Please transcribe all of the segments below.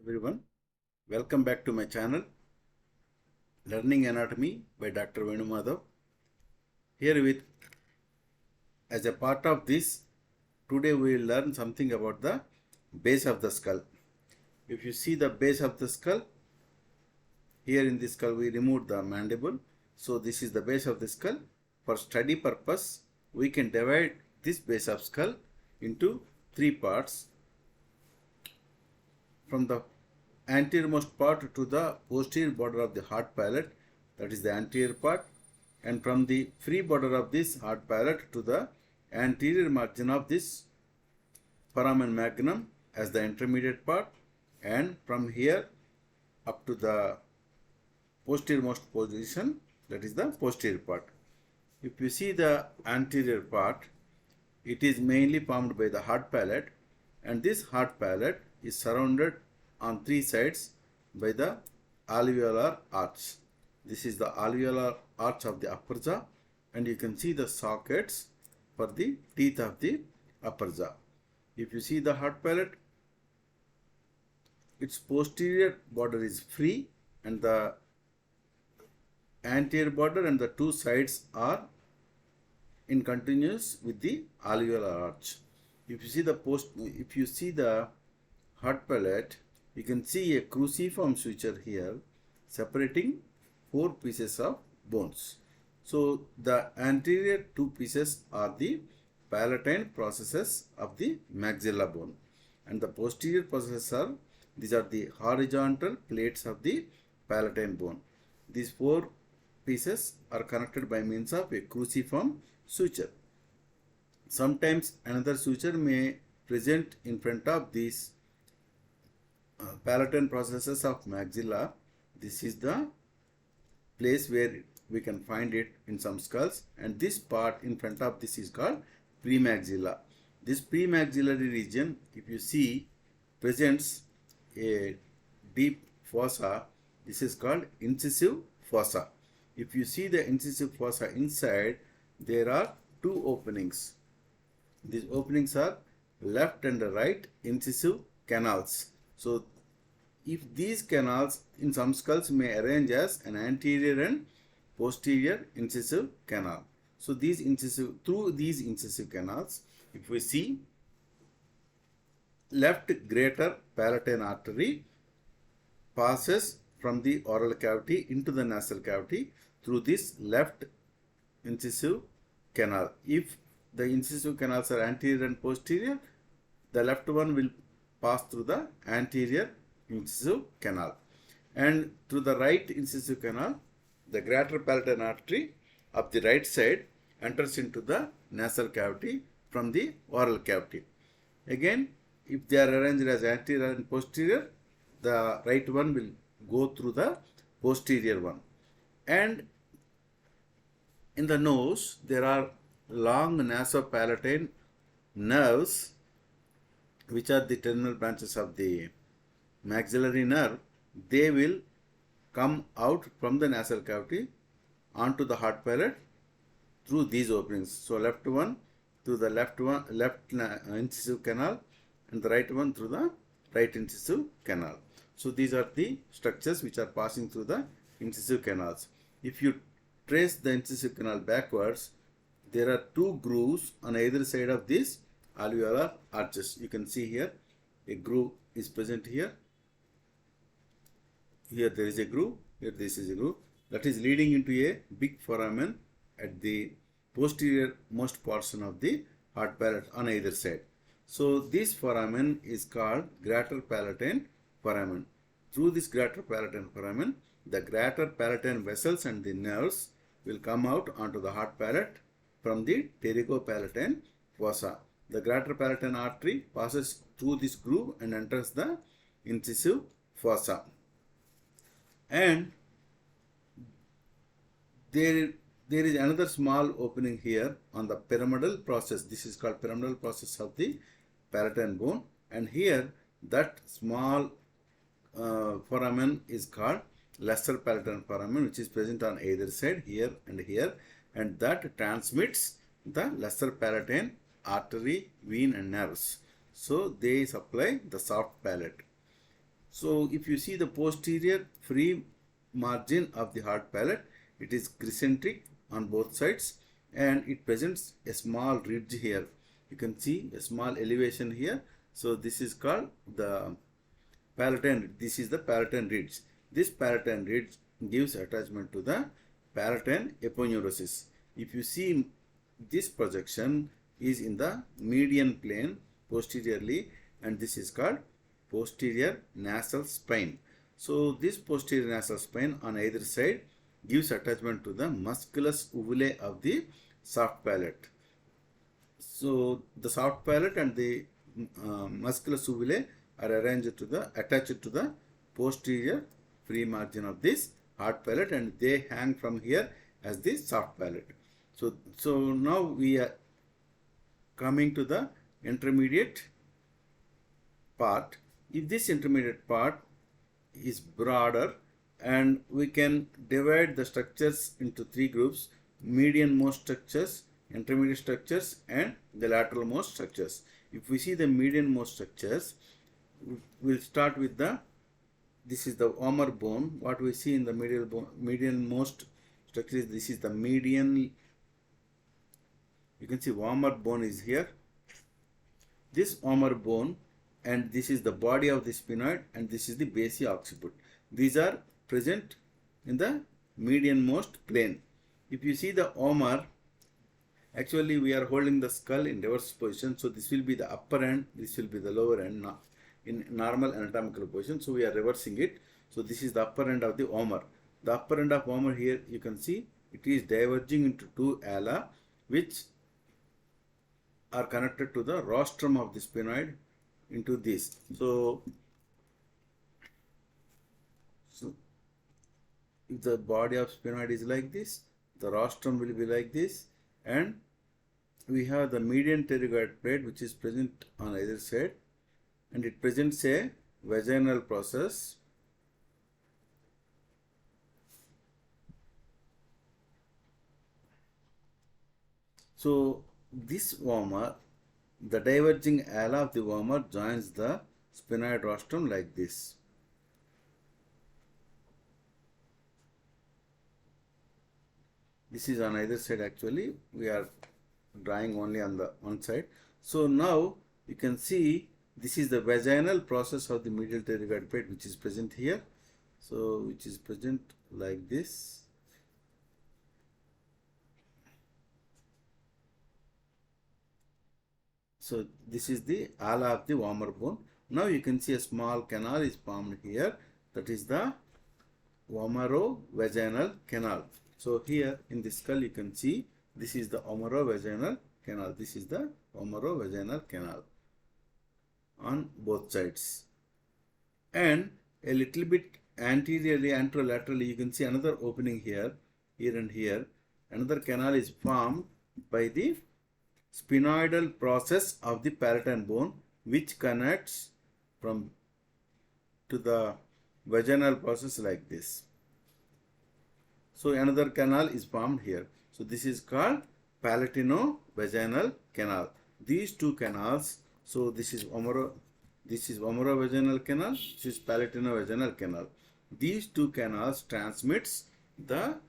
everyone. Welcome back to my channel Learning Anatomy by Dr. Venu Madhav. Here with as a part of this, today we will learn something about the base of the skull. If you see the base of the skull, here in the skull we removed the mandible. So this is the base of the skull. For study purpose, we can divide this base of skull into three parts. From the anteriormost part to the posterior border of the hard palate, that is the anterior part, and from the free border of this hard palate to the anterior margin of this foramen magnum as the intermediate part, and from here up to the posteriormost position, that is the posterior part. If you see the anterior part, it is mainly formed by the hard palate, and this hard palate is surrounded on three sides by the alveolar arch. This is the alveolar arch of the upper jaw, and you can see the sockets for the teeth of the upper jaw. If you see the hard palate, its posterior border is free and the anterior border and the two sides are in continuous with the alveolar arch. If you see the hard palate, you can see a cruciform suture here separating four pieces of bones. So the anterior two pieces are the palatine processes of the maxilla bone, and the posterior processes these are the horizontal plates of the palatine bone. These four pieces are connected by means of a cruciform suture. Sometimes another suture may present in front of these palatine processes of maxilla. This is the place where we can find it in some skulls, and this part in front of this is called premaxilla. This premaxillary region, if you see, presents a deep fossa. This is called incisive fossa. If you see the incisive fossa inside, there are two openings. These openings are left and right incisive canals. So if these canals in some skulls may arrange as an anterior and posterior incisive canal. So through these incisive canals, if we see, left greater palatine artery passes from the oral cavity into the nasal cavity through this left incisive canal. If the incisive canals are anterior and posterior, the left one will pass through the anterior incisive canal, and through the right incisive canal, the greater palatine artery of the right side enters into the nasal cavity from the oral cavity. Again, if they are arranged as anterior and posterior, the right one will go through the posterior one. And in the nose, there are long nasopalatine nerves, which are the terminal branches of the maxillary nerve. They will come out from the nasal cavity onto the hard palate through these openings. So left one through the left incisive canal, and the right one through the right incisive canal. So these are the structures which are passing through the incisive canals. If you trace the incisive canal backwards, there are two grooves on either side of these alveolar arches. You can see here a groove is present here. Here there is a groove, here this is a groove that is leading into a big foramen at the posterior most portion of the hard palate on either side. So this foramen is called greater palatine foramen. Through this greater palatine foramen, the greater palatine vessels and the nerves will come out onto the hard palate from the pterygopalatine fossa. The greater palatine artery passes through this groove and enters the incisive fossa. And there is another small opening here on the pyramidal process. This is called pyramidal process of the palatine bone, and here that small foramen is called lesser palatine foramen, which is present on either side, here, and that transmits the lesser palatine artery, vein and nerves. So they supply the soft palate. So if you see the posterior free margin of the hard palate, it is crescentic on both sides and it presents a small ridge here. You can see a small elevation here. So this is called the palatine. This is the palatine ridge. This palatine ridge gives attachment to the palatine aponeurosis. If you see, this projection is in the median plane posteriorly, and this is called posterior nasal spine. So this posterior nasal spine on either side gives attachment to the musculus uvulae of the soft palate. So the soft palate and the musculus uvulae are arranged to the attached to the posterior free margin of this hard palate, and they hang from here as the soft palate. So now we are coming to the intermediate part. If this intermediate part is broader, and we can divide the structures into three groups: median most structures, intermediate structures, and the lateral most structures. If we see the median most structures, we'll start with this is the vomer bone. What we see in the median most structure is this is the median. You can see vomer bone is here. This vomer bone, and this is the body of the sphenoid, and this is the basic occiput. These are present in the median most plane. If you see the vomer, actually we are holding the skull in reverse position, so this will be the upper end, this will be the lower end in normal anatomical position. So we are reversing it. So this is the upper end of the vomer. The upper end of vomer here, you can see it is diverging into two ala, which are connected to the rostrum of the sphenoid into this. So if the body of sphenoid is like this, the rostrum will be like this, and we have the median pterygoid plate which is present on either side, and it presents a vaginal process. So this vomer, the diverging ala of the vomer joins the sphenoid rostrum like this. This is on either side. Actually we are drawing only on the one side. So now you can see this is the vaginal process of the medial pterygoid plate which is present here. So which is present like this. So this is the ala of the vomer bone. Now you can see a small canal is formed here. That is the vomerovaginal canal. So here in the skull you can see this is the vomerovaginal canal. This is the vomerovaginal canal on both sides. And a little bit anteriorly, anterolaterally, you can see another opening here and here. Another canal is formed by the sphenoidal process of the palatine bone, which connects from to the vaginal process like this. So another canal is formed here. So this is called palatino-vaginal canal. These two canals, so this is vomerovaginal canal, this is palatino-vaginal canal. These two canals transmits the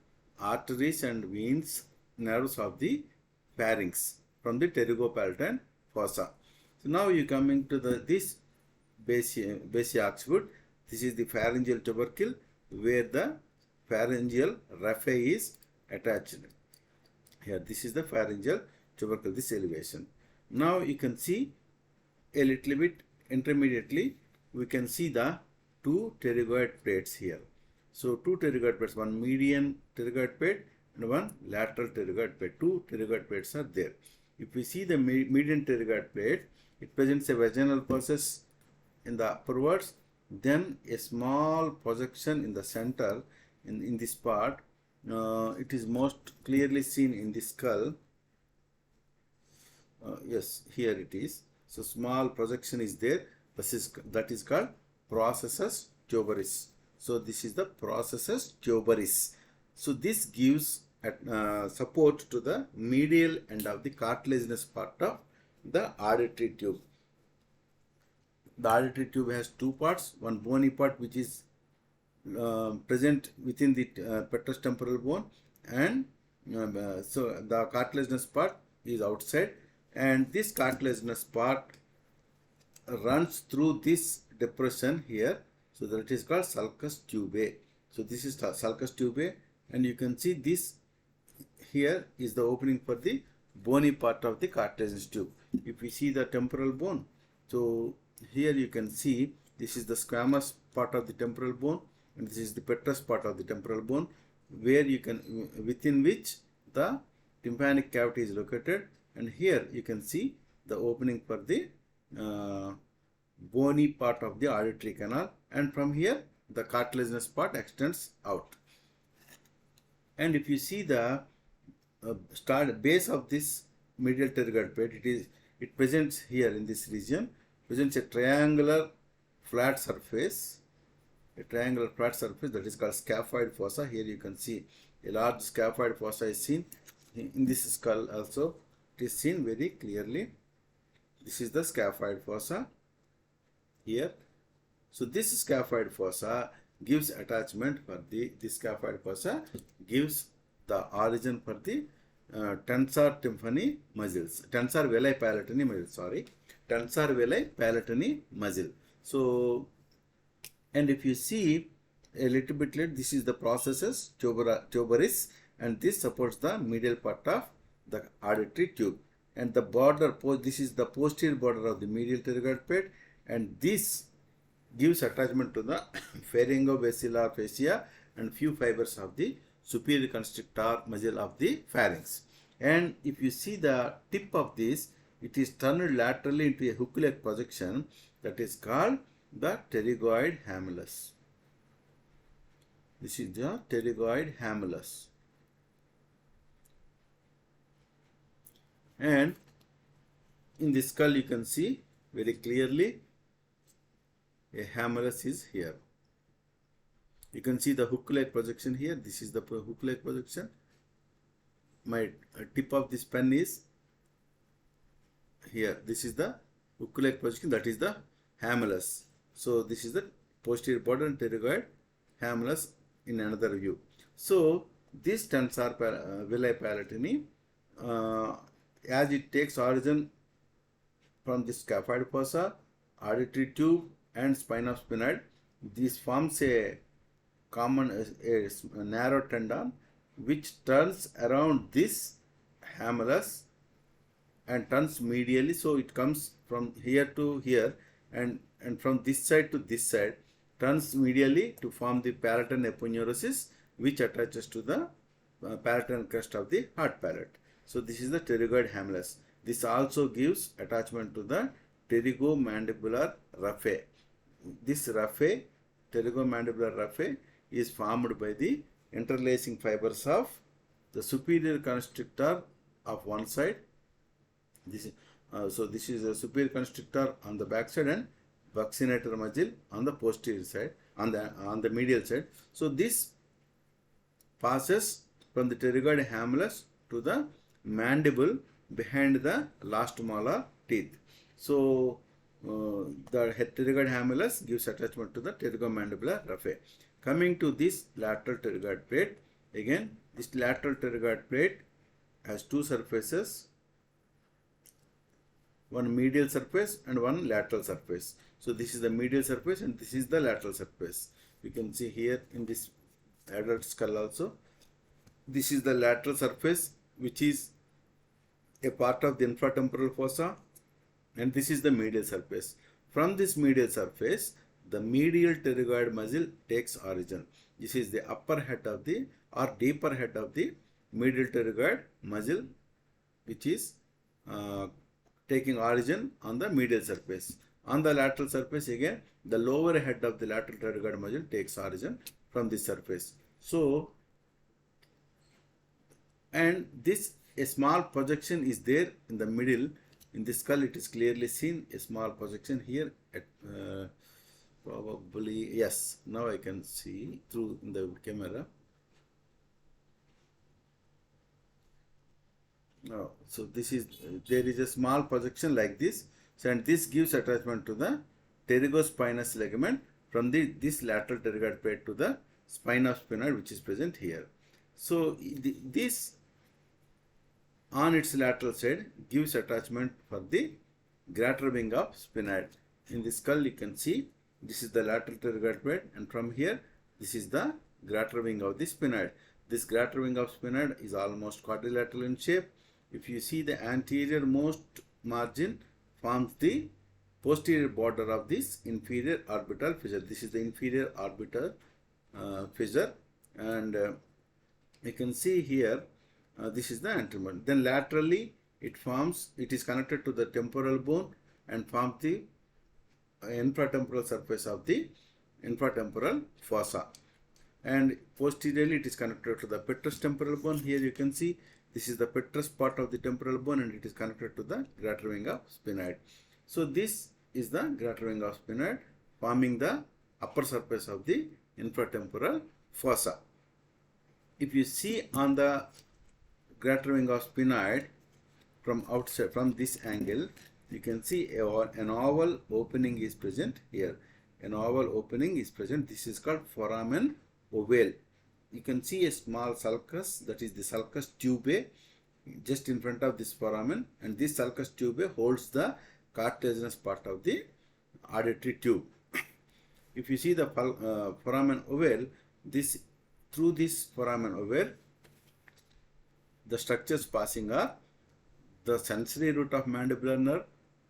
arteries and veins, nerves of the pharynx from the pterygopalatine fossa. So now you coming to this basic occiput. This is the pharyngeal tubercle where the pharyngeal raphe is attached. Here this is the pharyngeal tubercle, this elevation. Now you can see a little bit intermediately, we can see the two pterygoid plates here. So two pterygoid plates, one median pterygoid plate and one lateral pterygoid plate. Two pterygoid plates are there. If we see the median pterygoid plate, it presents a vaginal process in the upperwards, then a small projection in the center in this part. It is most clearly seen in the skull. Yes, here it is. So small projection is there. That is called processus tuberis. So this is the processus tuberis. So this gives support to the medial end of the cartilaginous part of the auditory tube. The auditory tube has two parts, one bony part which is present within the petrous temporal bone, and so the cartilaginous part is outside, and this cartilaginous part runs through this depression here, so that is called sulcus tubae. So this is sulcus tubae, and you can see this here is the opening for the bony part of the cartilaginous tube. If we see the temporal bone, so here you can see this is the squamous part of the temporal bone, and this is the petrous part of the temporal bone, where you can, within which the tympanic cavity is located, and here you can see the opening for the bony part of the auditory canal, and from here the cartilaginous part extends out. And if you see the base of this medial pterygoid plate, it presents here in this region, presents a triangular flat surface, that is called scaphoid fossa. Here you can see a large scaphoid fossa is seen. In this skull also it is seen very clearly. This is the scaphoid fossa here. So this scaphoid fossa gives attachment for this scaphoid fossa gives the origin for the tensor tympani muscles, tensor veli palatini muscle, tensor veli palatini muscle. So, and if you see a little bit later, this is the processus tuberis, and this supports the medial part of the auditory tube, and the border, this is the posterior border of the medial pterygoid plate, and this gives attachment to the pharyngobasilar fascia and few fibers of the superior constrictor muscle of the pharynx. And if you see the tip of this, it is turned laterally into a hook-like projection that is called the pterygoid hamulus. This is the pterygoid hamulus. And in the skull you can see very clearly a hamulus is here. You can see the hook-like projection here. This is the hook-like projection. My tip of this pen is here. This is the hook-like projection, that is the hamulus. So this is the posterior border and pterygoid hamulus in another view. So this tensor veli palatini, as it takes origin from this scaphoid fossa, auditory tube and spina sphenoid, this forms a common a narrow tendon which turns around this hamulus and turns medially. So it comes from here to here, and from this side to this side, turns medially to form the palatal aponeurosis, which attaches to the palatal crest of the hard palate. So this is the pterygoid hamulus. This also gives attachment to the pterygomandibular raphe. This raphe, pterygomandibular raphe, is formed by the interlacing fibers of the superior constrictor of one side. This so this is a superior constrictor on the back side and buccinator muscle on the posterior side, on the medial side. So this passes from the pterygoid hamulus to the mandible behind the last molar teeth. So the pterygoid hamulus gives attachment to the pterygomandibular raphe. Coming to this lateral pterygoid plate, again this lateral pterygoid plate has two surfaces, one medial surface and one lateral surface. So this is the medial surface and this is the lateral surface. You can see here in this adult skull also. This is the lateral surface, which is a part of the infratemporal fossa, and this is the medial surface. From this medial surface, the medial pterygoid muscle takes origin. This is the upper head of the or deeper head of the medial pterygoid muscle, which is taking origin on the medial surface. On the lateral surface, again the lower head of the lateral pterygoid muscle takes origin from this surface. So, and this a small projection is there in the middle. In the skull it is clearly seen, a small projection here at probably, yes, now I can see through the camera. So this is, there is a small projection like this, so, and this gives attachment to the pterygospinous ligament from this lateral pterygoid plate to the spine of sphenoid, which is present here. So this on its lateral side gives attachment for the greater wing of sphenoid. In the skull you can see this is the lateral pterygoid plate, and from here this is the greater wing of the sphenoid. This greater wing of sphenoid is almost quadrilateral in shape. If you see, the anterior most margin forms the posterior border of this inferior orbital fissure. This is the inferior orbital fissure, and you can see here this is the anterior. Then laterally it is connected to the temporal bone and forms the infratemporal surface of the infratemporal fossa, and posteriorly it is connected to the petrous temporal bone. Here you can see this is the petrous part of the temporal bone, and it is connected to the greater wing of sphenoid. So this is the greater wing of sphenoid forming the upper surface of the infratemporal fossa. If you see on the greater wing of sphenoid from outside, from this angle, you can see an oval opening is present here. An oval opening is present. This is called foramen ovale. You can see a small sulcus, that is the sulcus tubae, just in front of this foramen, and this sulcus tubae holds the cartilaginous part of the auditory tube. If you see the foramen ovale, through this foramen ovale, the structures passing are the sensory root of mandibular nerve,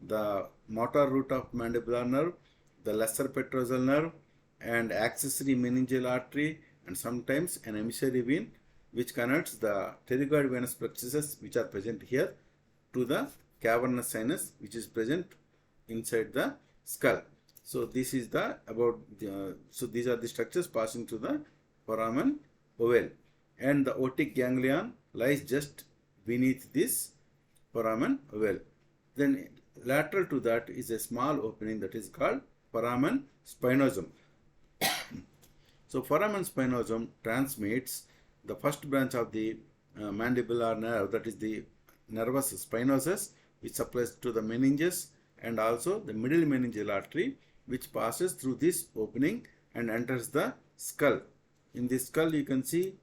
the motor root of mandibular nerve, the lesser petrosal nerve, and accessory meningeal artery, and sometimes an emissary vein which connects the pterygoid venous plexuses, which are present here, to the cavernous sinus, which is present inside the skull. So this is so these are the structures passing through the foramen ovale, and the otic ganglion lies just beneath this foramen ovale. Then lateral to that is a small opening that is called foramen spinosum. So foramen spinosum transmits the first branch of the mandibular nerve, that is the nervus spinosus, which supplies to the meninges, and also the middle meningeal artery, which passes through this opening and enters the skull. In the skull you can see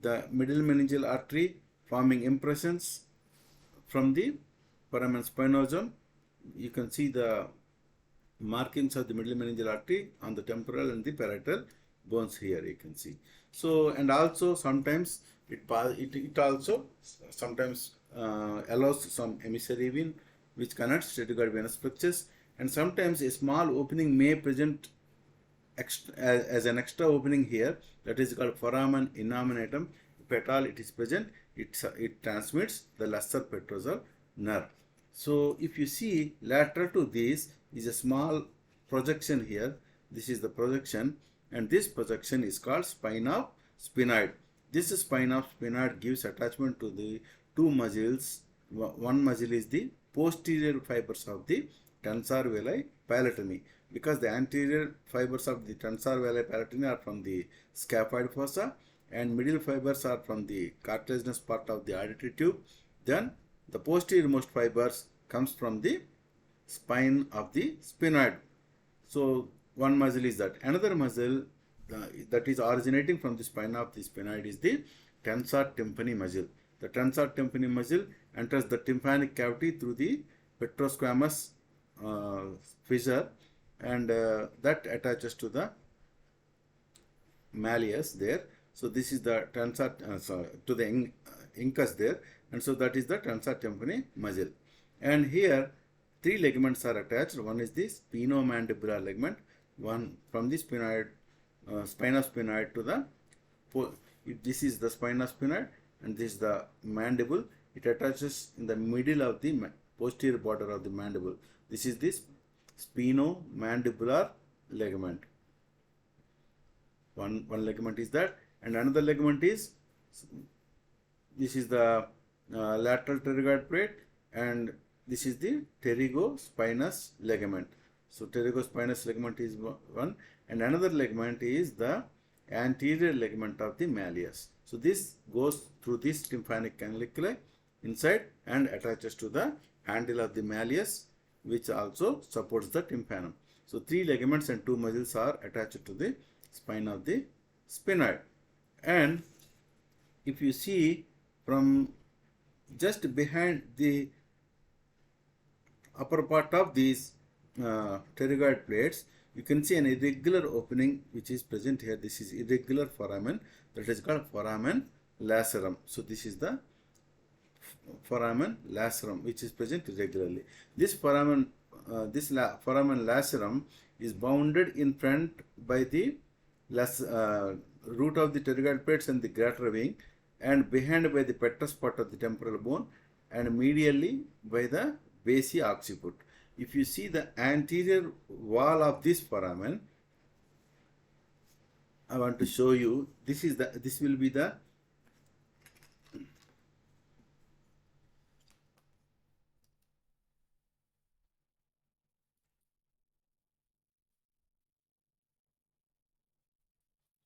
the middle meningeal artery forming impressions from the foramen spinosum. You can see the markings of the middle meningeal artery on the temporal and the parietal bones here, you can see. So, and also sometimes it also sometimes allows some emissary vein which connects pterygoid venous plexus, and sometimes a small opening may present as an extra opening here, that is called foramen innominatum. If at all it is present, it transmits the lesser petrosal nerve. So if you see, lateral to this is a small projection here. This is the projection, and this projection is called spine of sphenoid. This spine of sphenoid gives attachment to the two muscles. One muscle is the posterior fibers of the tensor veli palatini, because the anterior fibers of the tensor veli palatini are from the scaphoid fossa, and middle fibers are from the cartilaginous part of the auditory tube. Then the posterior most fibers comes from the spine of the sphenoid. So one muscle is that. Another muscle that is originating from the spine of the sphenoid is the tensor tympani muscle. The tensor tympani muscle enters the tympanic cavity through the petrosquamous fissure, and that attaches to the malleus there. So this is the tensor to the incus there, and so that is the tensor tympani muscle. And here three ligaments are attached. One is the spinomandibular ligament, one from the spine of sphenoid to the this is the spine of sphenoid, and this is the mandible. It attaches in the middle of the posterior border of the mandible. This is this spinomandibular ligament. One ligament is that, and another ligament is this is the lateral pterygoid plate, and this is the pterygospinous ligament. So pterygospinous ligament is one, and another ligament is the anterior ligament of the malleus. So this goes through this tympanic caniculi inside and attaches to the handle of the malleus, which also supports the tympanum. So 3 ligaments and 2 muscles are attached to the spine of the sphenoid. And if you see from just behind the upper part of these pterygoid plates, you can see an irregular opening which is present here. This is irregular foramen, that is called foramen lacerum. So this is the foramen lacerum which is present irregularly. This foramen lacerum is bounded in front by the root of the pterygoid plates and the greater wing, and behind by the petrous part of the temporal bone, and medially by the basi occiput. If you see the anterior wall of this foramen, I want to show you, this will be the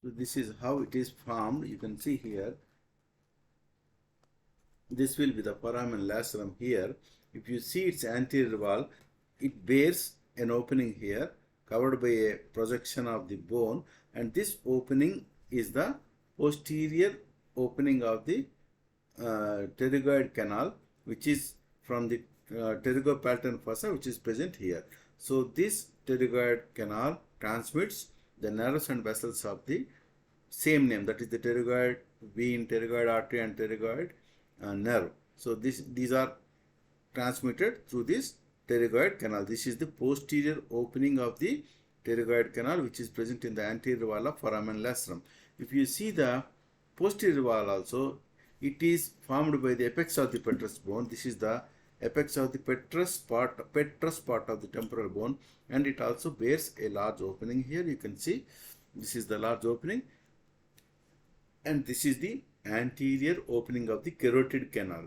so this is how it is formed. You can see here, this will be the foramen lacerum here. If you see its anterior wall, it bears an opening here covered by a projection of the bone, and this opening is the posterior opening of the pterygoid canal, which is from the pterygopalatine fossa, which is present here. So this pterygoid canal transmits the nerves and vessels of the same name, that is the pterygoid vein, pterygoid artery, and pterygoid nerve. So these are transmitted through this pterygoid canal. This is the posterior opening of the pterygoid canal, which is present in the anterior wall of foramen lacerum. If you see the posterior wall also, it is formed by the apex of the petrous bone. This is the apex of the petrous part of the temporal bone, and it also bears a large opening here. You can see this is the large opening, and this is the anterior opening of the carotid canal.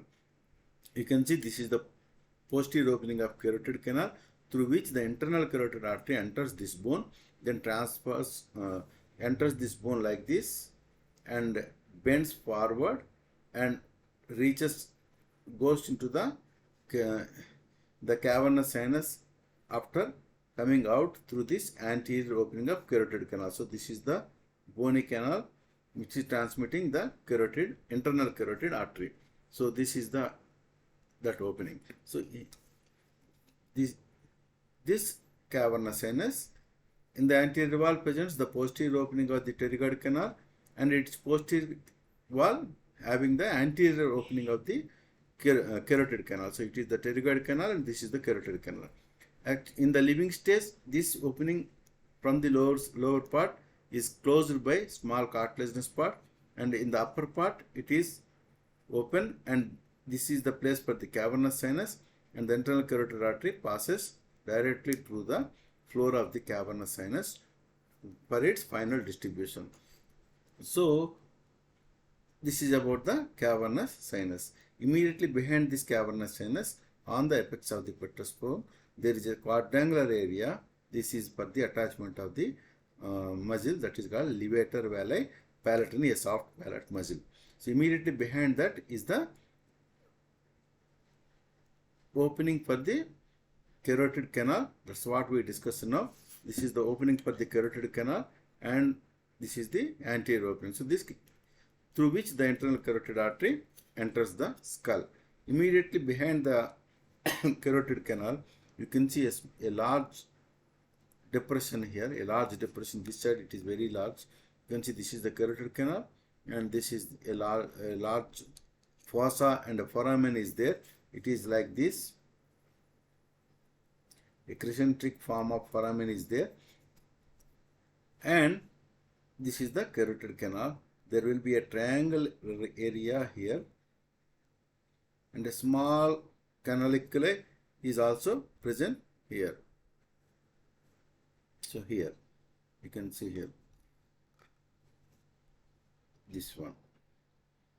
You can see this is the posterior opening of carotid canal, through which the internal carotid artery enters this bone, then enters this bone like this, and bends forward and goes into the cavernous sinus after coming out through this anterior opening of carotid canal. So this is the bony canal which is transmitting the internal carotid artery. So this is that opening. So this cavernous sinus in the anterior wall presents the posterior opening of the pterygoid canal, and its posterior wall having the anterior opening of the carotid canal. So it is the pterygoid canal, and this is the carotid canal. In the living stage, this opening from the lower part is closed by small cartilaginous part, and in the upper part it is open, and this is the place for the cavernous sinus, and the internal carotid artery passes directly through the floor of the cavernous sinus for its final distribution. So this is about the cavernous sinus. Immediately behind this cavernous sinus, on the apex of the petrous bone, there is a quadrangular area. This is for the attachment of the muscle, that is called levator valli palatini, a soft palate muscle. So immediately behind that is the opening for the carotid canal. That's what we discussed now. This is the opening for the carotid canal, and this is the anterior opening. So this through which the internal carotid artery enters the skull. Immediately behind the carotid canal, you can see a large depression here, a large depression. This side it is very large. You can see this is the carotid canal, and this is a large fossa, and a foramen is there. It is like this. A crescentic form of foramen is there, and this is the carotid canal. There will be a triangle area here, and a small canalicule is also present here. So here you can see here this one.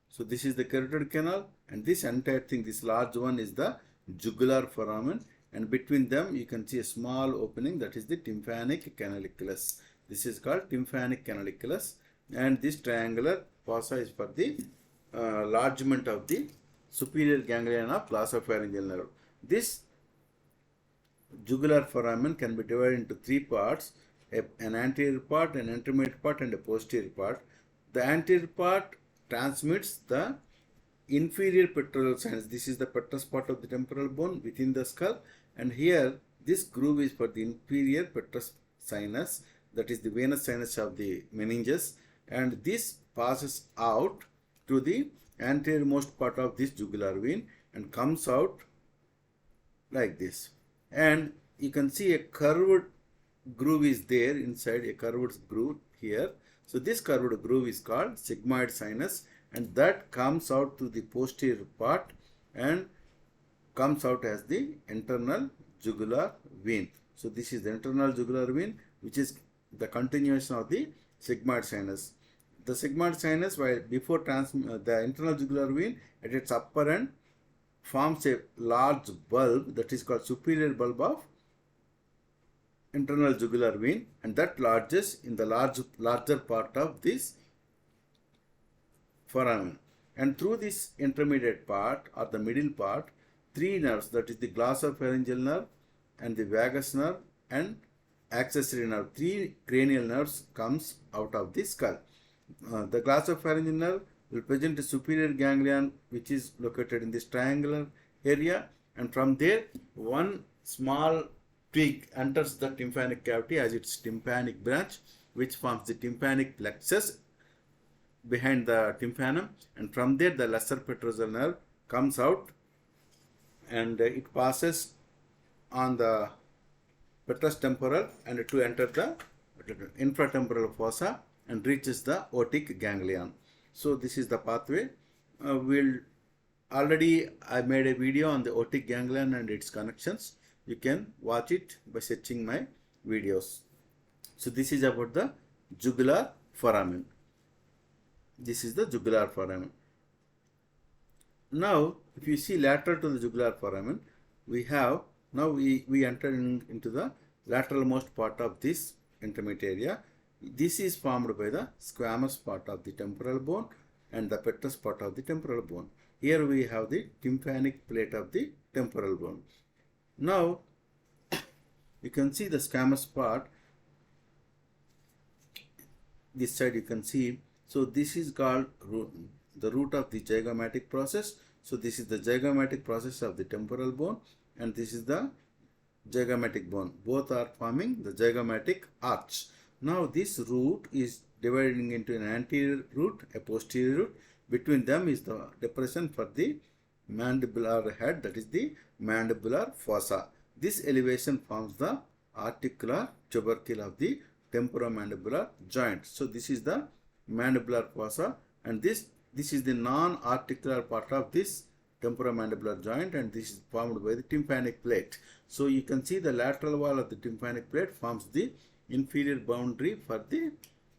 So this is the carotid canal, and this entire thing, this large one, is the jugular foramen, and between them you can see a small opening, that is the tympanic canaliculus. This is called tympanic canaliculus, and this triangular fossa is for the enlargement of the superior ganglion of glossopharyngeal nerve. This jugular foramen can be divided into three parts, an anterior part, an intermediate part, and a posterior part. The anterior part transmits the inferior pectoral sinus. This is the petrous part of the temporal bone within the skull, and here this groove is for the inferior petrous sinus, that is the venous sinus of the meninges, and this passes out to the anterior most part of this jugular vein and comes out like this. And you can see a curved groove is there inside, a curved groove here. So this curved groove is called sigmoid sinus, and that comes out to the posterior part and comes out as the internal jugular vein. So this is the internal jugular vein, which is the continuation of the sigmoid sinus. The sigmoid sinus, while before the internal jugular vein at its upper end forms a large bulb, that is called superior bulb of internal jugular vein, and that lodges in the larger part of this foramen. And through this intermediate part or the middle part, three nerves, that is the glossopharyngeal nerve and the vagus nerve and accessory nerve, three cranial nerves comes out of the skull. The glossopharyngeal nerve will present a superior ganglion which is located in this triangular area, and from there one small twig enters the tympanic cavity as its tympanic branch, which forms the tympanic plexus behind the tympanum, and from there the lesser petrosal nerve comes out and it passes on the petrous temporal and to enter the infratemporal fossa and reaches the otic ganglion. So this is the pathway. I made a video on the otic ganglion and its connections. You can watch it by searching my videos. So this is about the jugular foramen. This is the jugular foramen. Now, if you see lateral to the jugular foramen, we enter into the lateral most part of this intermediate area. This is formed by the squamous part of the temporal bone and the petrous part of the temporal bone. Here we have the tympanic plate of the temporal bone. Now, you can see the squamous part. This side you can see. So this is called the root of the zygomatic process. So this is the zygomatic process of the temporal bone, and this is the zygomatic bone. Both are forming the zygomatic arch. Now this root is dividing into an anterior root, a posterior root. Between them is the depression for the mandibular head, that is the mandibular fossa. This elevation forms the articular tubercle of the temporomandibular joint. So this is the mandibular fossa, and this is the non-articular part of this temporomandibular joint, and this is formed by the tympanic plate. So you can see the lateral wall of the tympanic plate forms the inferior boundary for the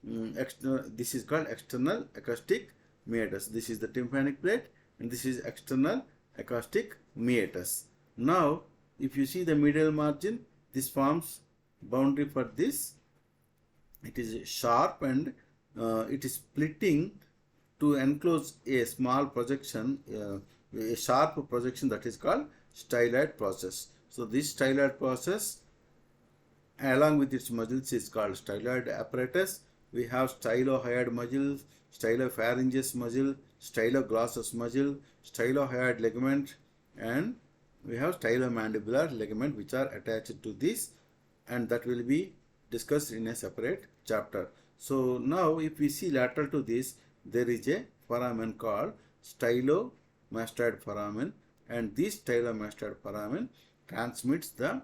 this is called external acoustic meatus. This is the tympanic plate and this is external acoustic meatus. Now if you see the medial margin, this forms boundary for this. It is sharp and it is splitting to enclose a small projection, a sharp projection, that is called styloid process. So this styloid process along with its muscles is called styloid apparatus. We have stylohyoid muscle, stylopharyngeus muscle, styloglossus muscle, stylohyoid ligament, and we have stylomandibular ligament, which are attached to this, and that will be discussed in a separate chapter. So now if we see lateral to this, there is a foramen called stylomastoid foramen, and this stylomastoid foramen transmits the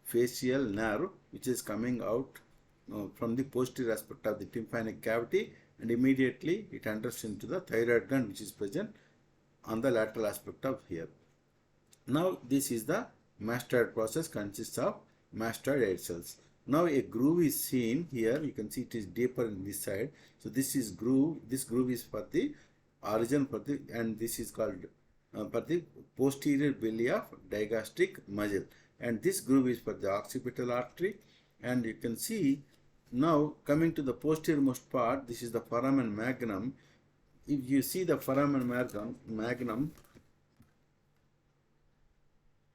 facial nerve, which is coming out from the posterior aspect of the tympanic cavity, and immediately it enters into the thyroid gland, which is present on the lateral aspect of here. Now this is the mastoid process, consists of mastoid hair cells. Now a groove is seen here. You can see it is deeper in this side. So this is groove. This groove is for the origin for the, and this is called for the posterior belly of digastric muscle. And this groove is for the occipital artery. And you can see now coming to the posterior most part, this is the foramen magnum. If you see the foramen magnum,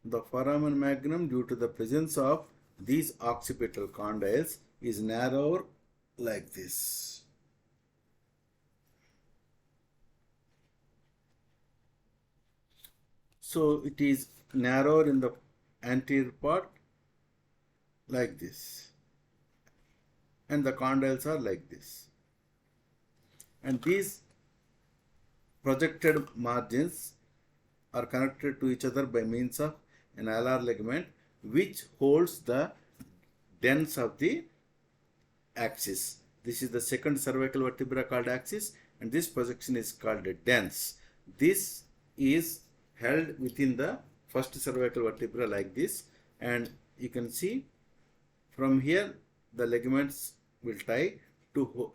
The foramen magnum, due to the presence of these occipital condyles, is narrower like this. So it is narrower in the anterior part like this, and the condyles are like this. And these projected margins are connected to each other by means of an alar ligament which holds the dens of the axis. This is the second cervical vertebra called axis, and this projection is called a dens. This is held within the first cervical vertebra like this, and you can see from here the ligaments will tie to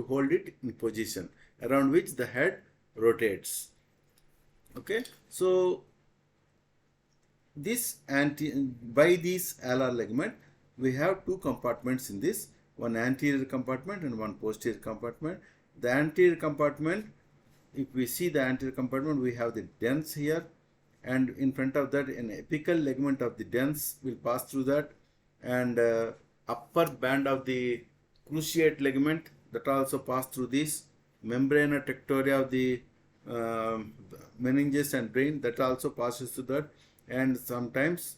hold it in position, around which the head rotates. Okay, so this by this alar ligament we have two compartments in this, one anterior compartment and one posterior compartment. The anterior compartment, if we see the anterior compartment, we have the dens here, and in front of that an apical ligament of the dens will pass through that, and upper band of the cruciate ligament that also pass through this, membrana tectoria of the meninges and brain that also passes through that, and sometimes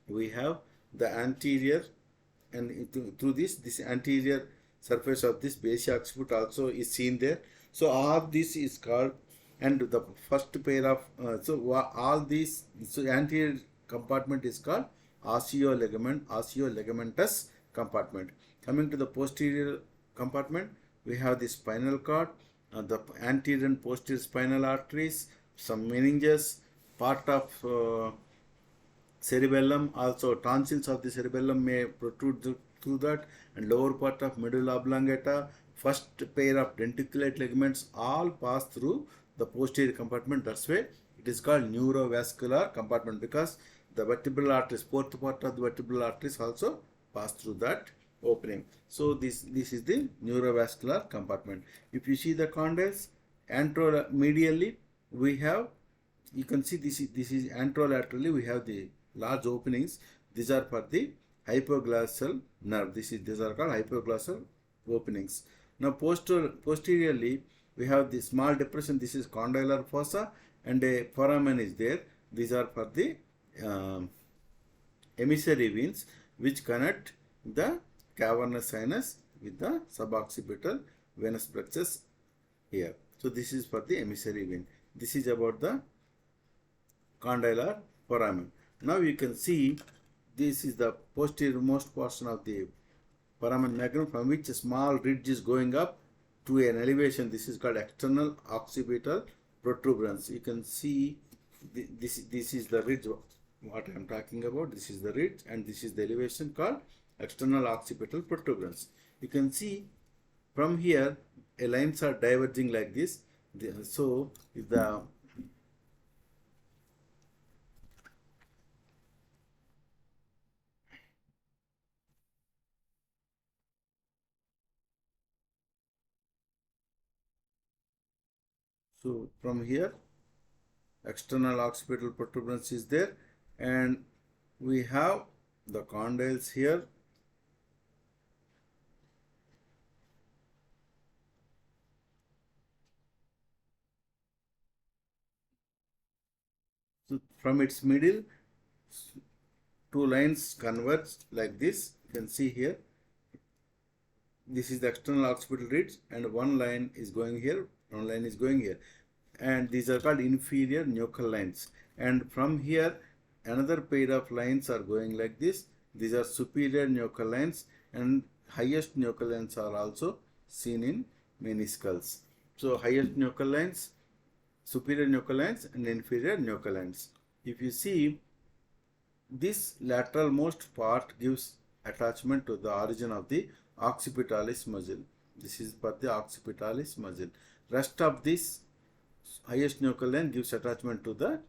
we have the anterior, and through this anterior surface of this basic occiput also is seen there. So all this is called, and the first pair of all these, so anterior compartment is called osteoligamentous compartment. Coming to the posterior compartment, we have the spinal cord, the anterior and posterior spinal arteries, some meninges, part of cerebellum, also tonsils of the cerebellum may protrude through that, and lower part of medulla oblongata, first pair of denticulate ligaments all pass through the posterior compartment. That's why it is called neurovascular compartment, because the vertebral arteries, fourth part of the vertebral arteries also pass through that opening. So this is the neurovascular compartment. If you see the condyles anteromedially, we have, you can see this is anterolaterally we have the large openings. These are for the hypoglossal nerve. These are called hypoglossal openings. Now posteriorly we have the small depression. This is condylar fossa, and a foramen is there. These are for the emissary veins which connect the cavernous sinus with the suboccipital venous plexus here. So this is for the emissary vein. This is about the condylar foramen. Now you can see this is the posterior most portion of the foramen magnum, from which a small ridge is going up to an elevation. This is called external occipital protuberance. You can see this is the ridge what I am talking about. This is the ridge, and this is the elevation called external occipital protuberance. You can see from here lines are diverging like this. So if the so from here external occipital protuberance is there, and we have the condyles here. So from its middle, two lines converge like this. You can see here. This is the external occipital ridge, and one line is going here, one line is going here, and these are called inferior nuchal lines. And from here another pair of lines are going like this. These are superior nuchal lines, and highest nuchal lines are also seen in meniscals. So highest nuchal lines, superior nuchal lines, and inferior nuchal lines. If you see, this lateral most part gives attachment to the origin of the occipitalis muscle. This is for the occipitalis muscle. Rest of this highest nuchal line gives attachment to the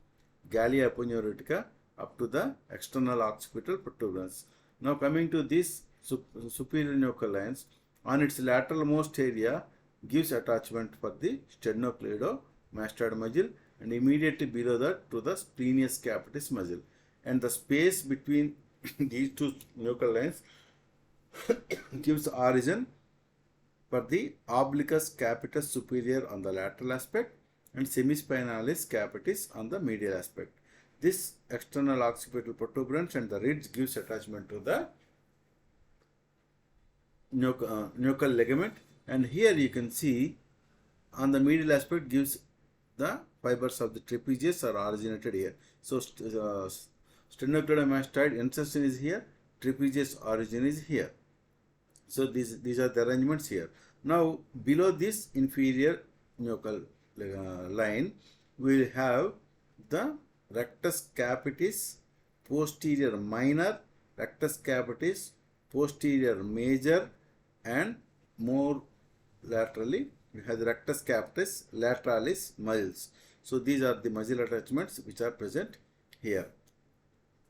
gallia aponeurotica up to the external occipital protuberance. Now coming to this superior nuchal lines, on its lateral most area gives attachment for the sternocleidomastoid muscle, and immediately below that to the splenius capitis muscle. And the space between these two nuchal lines gives origin for the obliquus capitis superior on the lateral aspect and semispinalis capitis on the medial aspect. This external occipital protuberance and the ridge gives attachment to the nuchal ligament, and here you can see on the medial aspect gives the fibers of the trapezius are originated here. So sternocleidomastoid insertion is here, trapezius origin is here. So these are the arrangements here. Now below this inferior nuchal line we will have the rectus capitis posterior minor, rectus capitis posterior major, and more laterally we have the rectus capitis lateralis muscles. So these are the muscle attachments which are present here.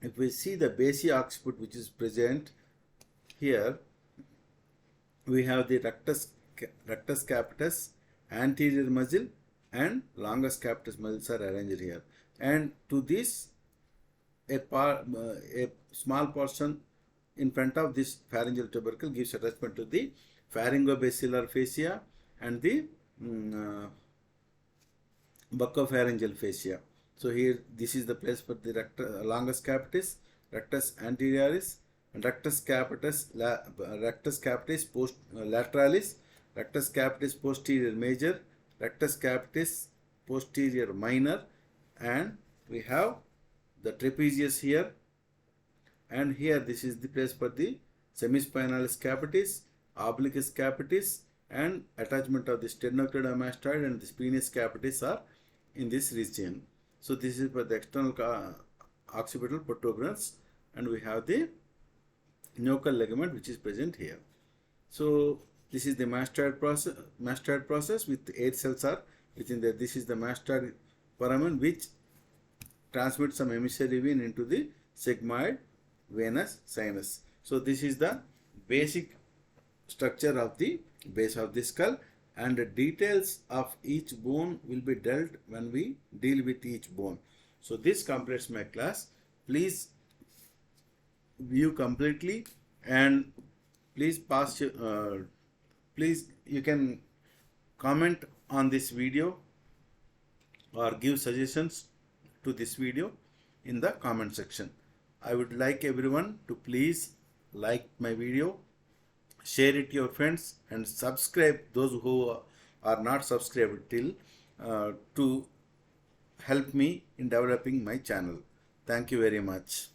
If we see the basic occiput which is present here, we have the rectus capitis anterior muscle and longus capitis muscles are arranged here, and to this a small portion in front of this pharyngeal tubercle gives attachment to the pharyngobasilar fascia and the buccopharyngeal fascia. So here this is the place for the longus capitis, rectus anterioris, and rectus capitis lateralis, rectus capitis posterior major, rectus capitis posterior minor, and we have the trapezius here, and here this is the place for the semispinalis capitis, obliquus capitis, and attachment of the sternocleidomastoid and the splenius capitis are in this region. So this is for the external occipital protuberance, and we have the nuchal ligament which is present here. So this is the mastoid process with 8 cells are within there. This is the mastoid foramen which transmits some emissary vein into the sigmoid venous sinus. So this is the basic structure of the base of the skull, and the details of each bone will be dealt when we deal with each bone. So this completes my class. Please view completely, and please please you can comment on this video or give suggestions to this video in the comment section. I would like everyone to please like my video, share it to your friends, and subscribe those who are not subscribed till to help me in developing my channel. Thank you very much.